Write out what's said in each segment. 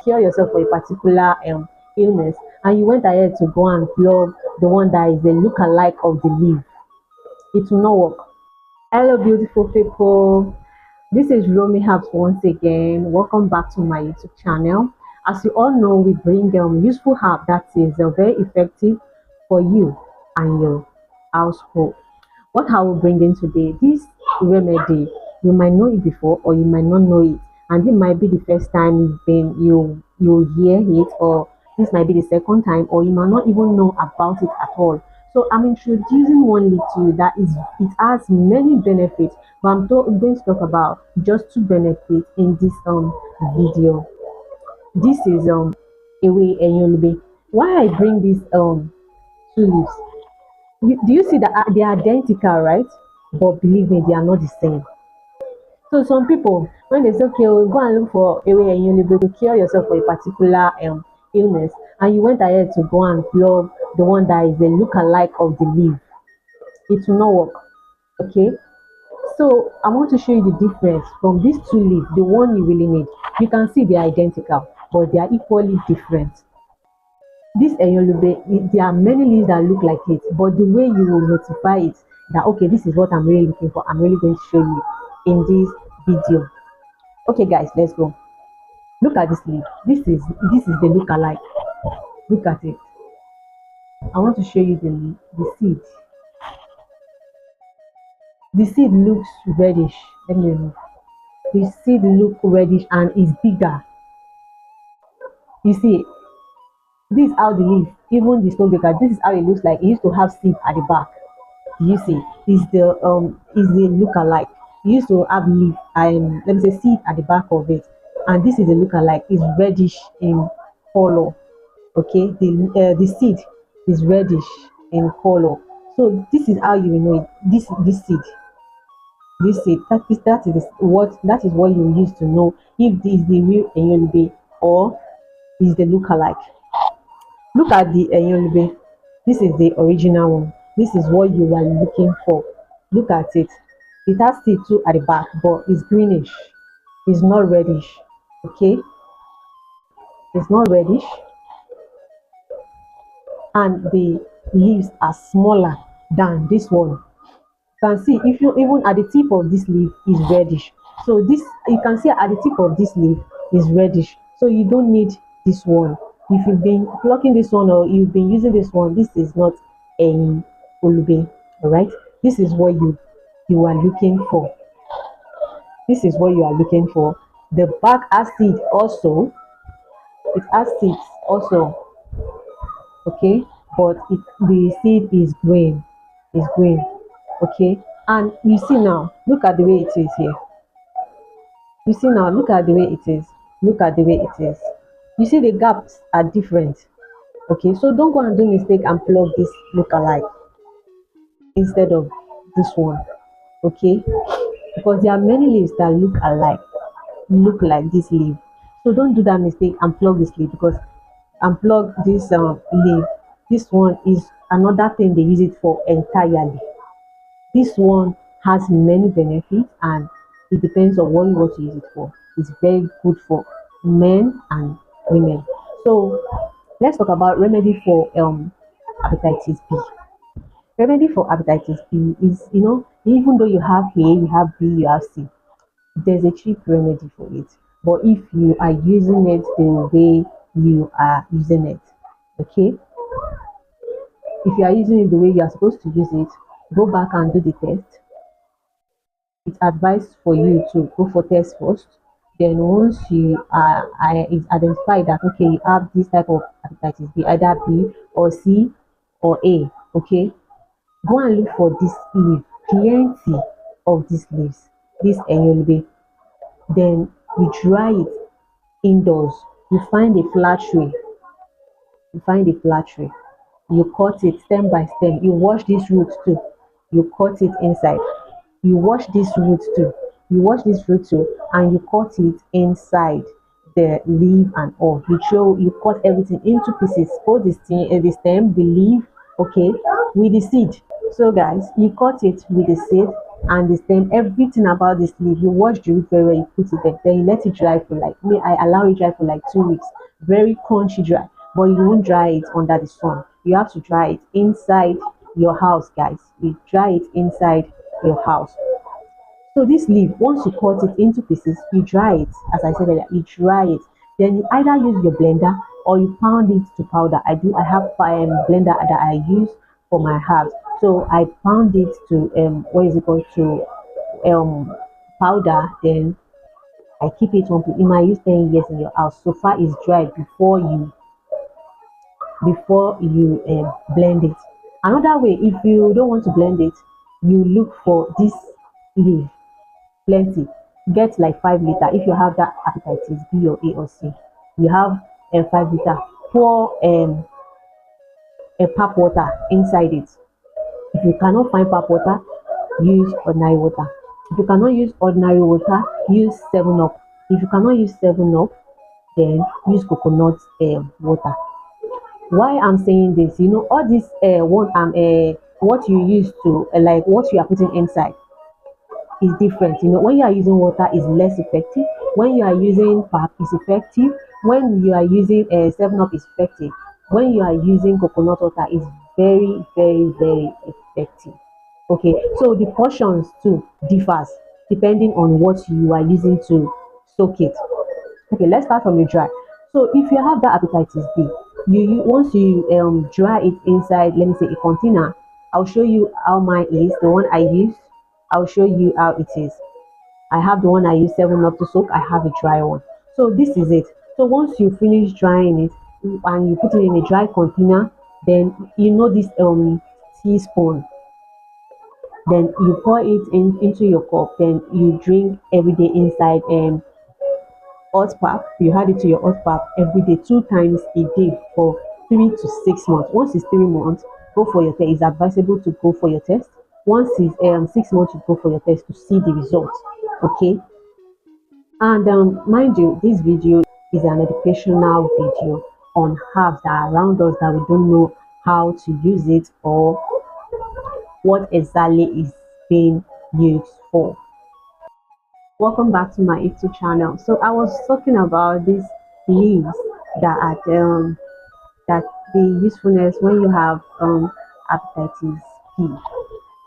cure yourself for a particular illness, and you went ahead to go and plug the one that is the look-alike of the leaf, it will not work. Hello, beautiful people. This is Romy Habs once again. Welcome back to my YouTube channel. As you all know, we bring useful herb that is very effective for you and your household. What I will bring in today, this remedy, you might know it before or you might not know it, and it might be the first time you hear it, or this might be the second time, or you might not even know about it at all. So I'm introducing one leaf to you that is it has many benefits, but going to talk about just two benefits in this video. This is Ewe Enyolube. Why I bring these two leaves? Do you see that they are identical, right? But believe me, they are not the same. So some people, when they say, okay, we'll go and look for a way and you'll be able to cure yourself for a particular illness, and you went ahead to go and plug the one that is the look-alike of the leaf, it will not work. Okay? So I want to show you the difference from these two leaves, the one you really need. You can see they are identical, but they are equally different. This Enyolube, there are many leaves that look like it, but the way you will notify it that okay, this is what I'm really looking for, I'm really going to show you in this video. Okay guys, let's go. Look at this leaf. This is the look-alike. Look at it. I want to show you the seed. The seed looks reddish. Let me remove. The seed look reddish and is bigger. You see, this is how the leaf, even the stone breaker, this is how it looks like. It used to have seed at the back. You see, is the look-alike. It used to have leaf let me say seed at the back of it, and this is the look-alike. It's reddish in color. Okay, the seed is reddish in color. So this is how you will know it. This seed, that is what you use to know if this is the real Enyolube or is the look-alike. Look at the Enyolube. This is the original one. This is what you are looking for. Look at it. It has seed too at the back, but it's greenish. It's not reddish. Okay, it's not reddish, and the leaves are smaller than this one. You can see, if you even at the tip of this leaf is reddish. So this, you can see at the tip of this leaf is reddish. So you don't need this one. If you've been plucking this one or you've been using this one, this is not a olube. All right, this is what you are looking for. This is what you are looking for. The back has seed also. It has seeds also. Okay, but the seed is green. Is green. Okay, and you see now, look at the way it is here. You see now, look at the way it is. Look at the way it is. You see the gaps are different. Okay, so don't go and do mistake and plug this look-alike instead of this one. Okay, because there are many leaves that look alike, look like this leaf. So don't do that mistake and plug this leaf, because unplug this leaf. This one is another thing they use it for entirely. This one has many benefits, and it depends on what you want to use it for. It's very good for men and women. So let's talk about remedy for hepatitis B. Remedy for hepatitis B is, even though you have A, you have B, you have C, there's a cheap remedy for it. But if you are using it the way you are using it, okay? If you are using it the way you are supposed to use it, go back and do the test. It's advised for you to go for test first. Then once you are it's identified that okay, you have this type of hepatitis B, either B or C or A, okay, go and look for this leaf, plenty of these leaves, this Enyolube. Then you dry it indoors. You find a flat tray. You cut it stem by stem. You wash this root too. You cut it inside. You wash this root too. And you cut it inside the leaf and all. You cut everything into pieces. Both the stem, the leaf, okay, with the seed. So guys, you cut it with the seed, and the stem, everything about this leaf. You wash the root very well, you put it there, then you let it dry for like, me I allow it dry for like 2 weeks, very crunchy dry. But you won't dry it under the sun, you have to dry it inside your house, guys. You dry it inside your house. So this leaf, once you cut it into pieces, you dry it. As I said earlier, you dry it. Then you either use your blender or you pound it to powder. I have blender that I use for my herbs. So I pound it to what is it called, to powder. Then I keep it on. It might use 10 years in your house. So far it's dried before you blend it. Another way, if you don't want to blend it, you look for this leaf plenty. Get like 5 liter. If you have that hepatitis B or A or C, you have 5 liter. Pour a pap water inside it. If you cannot find pap water, use ordinary water. If you cannot use ordinary water, use 7 up. If you cannot use 7 up, then use coconut water. Why I'm saying this, all this what you use to like what you are putting inside is different. When you are using water is less effective. When you are using pap is effective. When you are using 7 up is effective. When you are using coconut water is very, very, very effective. Okay, so the portions too differs depending on what you are using to soak it. Okay, let's start from the dry. So if you have that hepatitis B, once you dry it inside, let me say, a container. I'll show you how mine is. The one I use, I'll show you how it is. I have the one I use 7 up to soak. I have a dry one. So this is it. So once you finish drying it and you put it in a dry container, then this teaspoon. Then you pour it into your cup. Then you drink every day inside hot pap. You add it to your hot pap every day, 2 times a day for 3 to 6 months. Once it's 3 months, go for your test. It's advisable to go for your test. Once it's 6 months, you go for your test to see the results. Okay. And mind you, this video is an educational video on herbs that are around us that we don't know how to use it or what exactly is being used for. Welcome back to my YouTube channel. So I was talking about these leaves that that the usefulness when you have hepatitis B.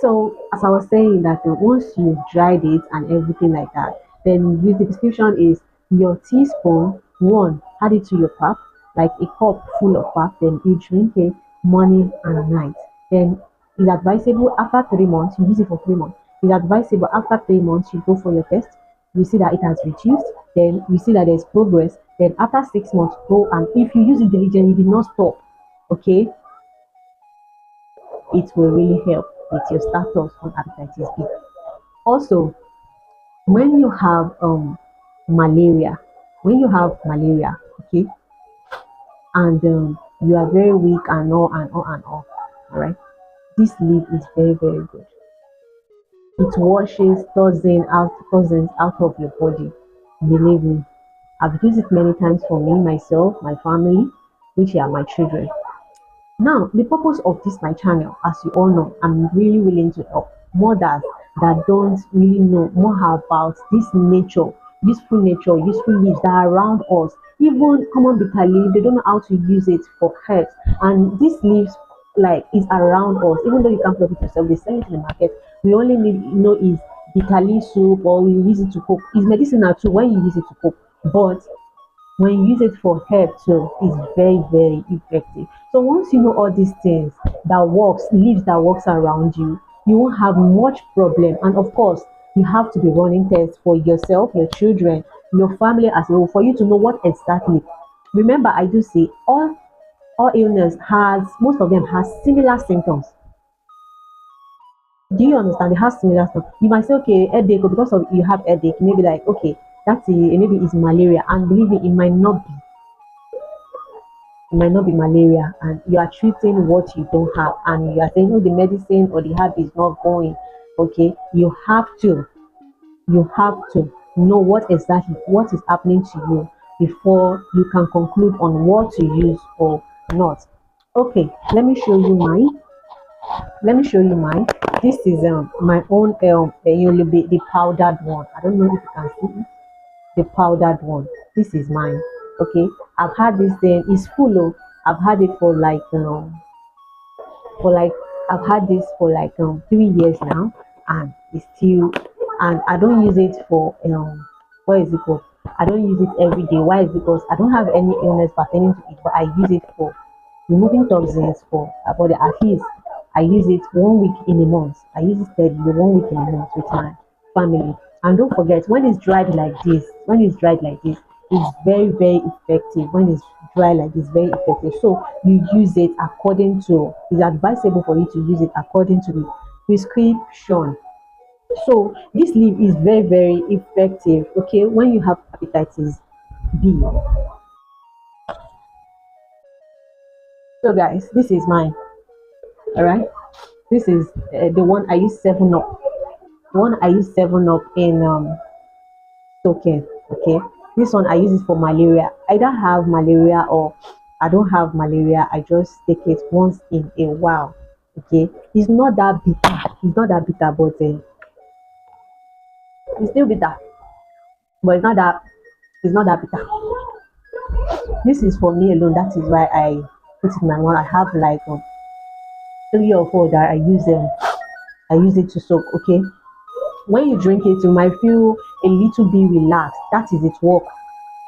So as I was saying that once you've dried it and everything like that, then the prescription is your teaspoon one, add it to your pap, like a cup full of pap, then you drink it morning and night. Then it's advisable after 3 months, you use it for 3 months. It's advisable after 3 months you go for your test. You see that it has reduced, then you see that there's progress. Then after 6 months, go, and if you use it diligently, you did not stop, okay, it will really help with your status on hepatitis B. Also, when you have malaria, okay, and you are very weak and all right, this leaf is very, very good. It washes toxins out of your body. Believe me, I've used it many times for me, myself, my family, which are my children. Now, the purpose of this my channel, as you all know, I'm really willing to help mothers that don't really know more about this useful leaves that are around us. Even common bitter leaf, they don't know how to use it for herbs. And these leaves, like, is around us. Even though you can't pluck it yourself, they sell it in the market. We only need know is bitter leaf soup, or we use it to cook. It's medicinal too when you use it to cook, but when you use it for herb too, it's very, very effective. So once you know all these things leaves that works around you, you won't have much problem. And of course, you have to be running tests for yourself, your children, your family as well, for you to know what exactly. Remember, I do say all illness has, most of them has similar symptoms. Do you understand? They have similar stuff. You might say, okay, headache, because of you have headache, maybe like, okay, that's maybe it's malaria, and believe me, it might not be. It might not be malaria, and you are treating what you don't have, and you are saying, oh, the medicine or the herb is not going. Okay, you have to know what is happening to you before you can conclude on what to use or not. Okay, let me show you mine. This is my own the powdered one. I don't know if you can see it, the powdered one. This is mine. Okay, I've had this. It's full of. I've had it for like I've had this for like 3 years now, and it's still, and I don't use it for what is it called? I don't use it every day. Why? Is because I don't have any illness pertaining to it, but I use it for removing toxins for body. At least I use it 1 week in a month. I use it steadily 1 week in a month with my family. And don't forget, when it's dried like this, it's very, very effective. When it's dry like this, very effective. So you use it according to, it's advisable for you to use it according to the prescription. So this leaf is very, very effective. Okay, when you have hepatitis B. So guys, this is mine. All right, this is the one I use 7 up. The one I use 7 up in token. Okay, this one I use it for malaria. I don't have malaria or I don't have malaria. I just take it once in a while. Okay, it's not that bitter. It's not that bitter, but it's still bitter. But it's not that bitter. This is for me alone. That is why I put it in my mouth. I have like 3 or 4 that I use it to soak. Okay, when you drink it, you might feel a little bit relaxed. That is its work.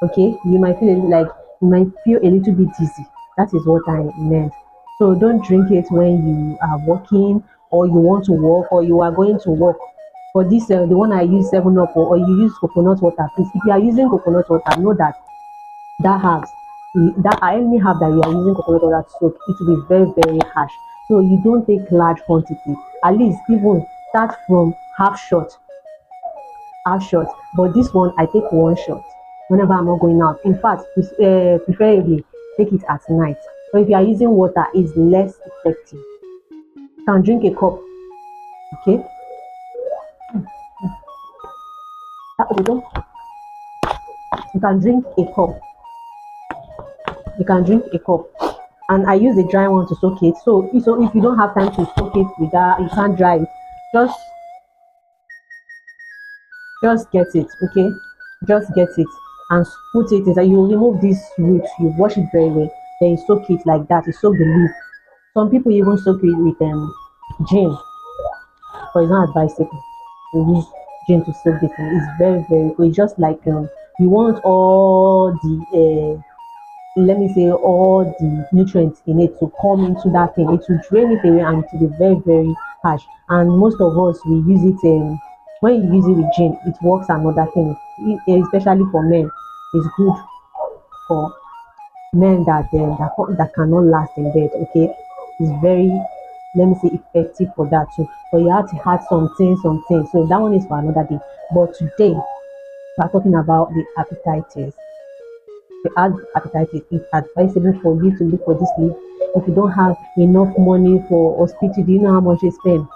Okay, you might feel like you might feel a little bit dizzy. That is what I meant. So don't drink it when you are working or you want to work or you are going to work. For this, the one I use 7 up, or you use coconut water, please. If you are using coconut water, know that that herbs that I only have that you are using coconut water to soak, it will be very, very harsh. So you don't take large quantity. At least even start from half shot. But this one I take 1 shot whenever I'm not going out. In fact, preferably take it at night. So if you are using water, it's less effective. You can drink a cup. Okay. You can drink a cup. You can drink a cup. And I use a dry one to soak it. So if you don't have time to soak it with that, you can't dry it. Just get it, okay? Just get it and put it inside. You remove this root, you wash it very well, then you soak it like that. You soak the leaf. Some people even soak it with gin, but it's not advisable to use gin to soak this thing. It's very, very good. It's just like you want all the let me say all the nutrients in it to come into that thing. It will drain it away and it will be very, very harsh. And most of us we use it when you use it with gin, it works another thing. Especially for men, it's good for men that cannot last in bed. Okay, it's very, let me say, effective for that too. But you have to add something. So that one is for another day. But today we are talking about the hepatitis. To add hepatitis, it's advisable for you to look for this leaf. If you don't have enough money for hospital, do you know how much they spend?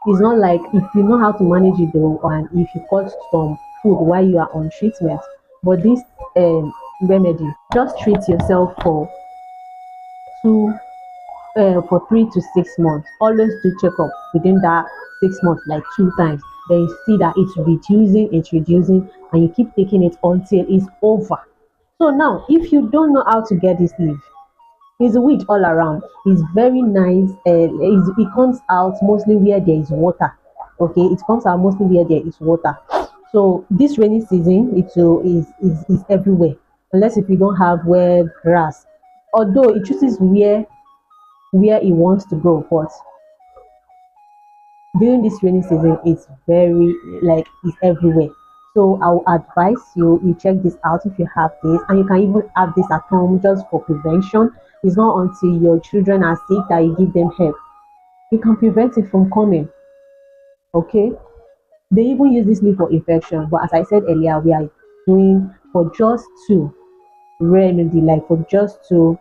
It's not like if you know how to manage it though, and if you cut some food while you are on treatment. But this remedy, just treat yourself two for 3 to 6 months. Always do checkup within that 6 months, like 2 times. Then you see that it's reducing, and you keep taking it until it's over. So now, if you don't know how to get this leaf, it's a weed all around. It's very nice. It comes out mostly where there is water. Okay, it comes out mostly where there is water. So this rainy season, is everywhere. Unless if you don't have where grass, although it chooses where it wants to grow, but during this rainy season it's very, like, it's everywhere. So I'll advise you check this out if you have this, and you can even have this at home just for prevention. It's not until your children are sick that you give them help. You can prevent it from coming. Okay, they even use this leaf for infection, but as I said earlier, we are doing for just two remedy, like for just two,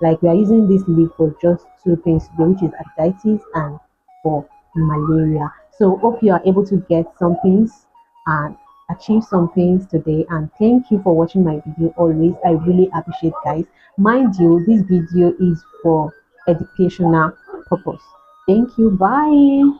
like we are using this leaf for just two things today, which is hepatitis and for malaria. So hope you are able to get some things and achieve some things today. And thank you for watching my video always. I really appreciate, guys. Mind you, this video is for educational purpose. Thank you. Bye.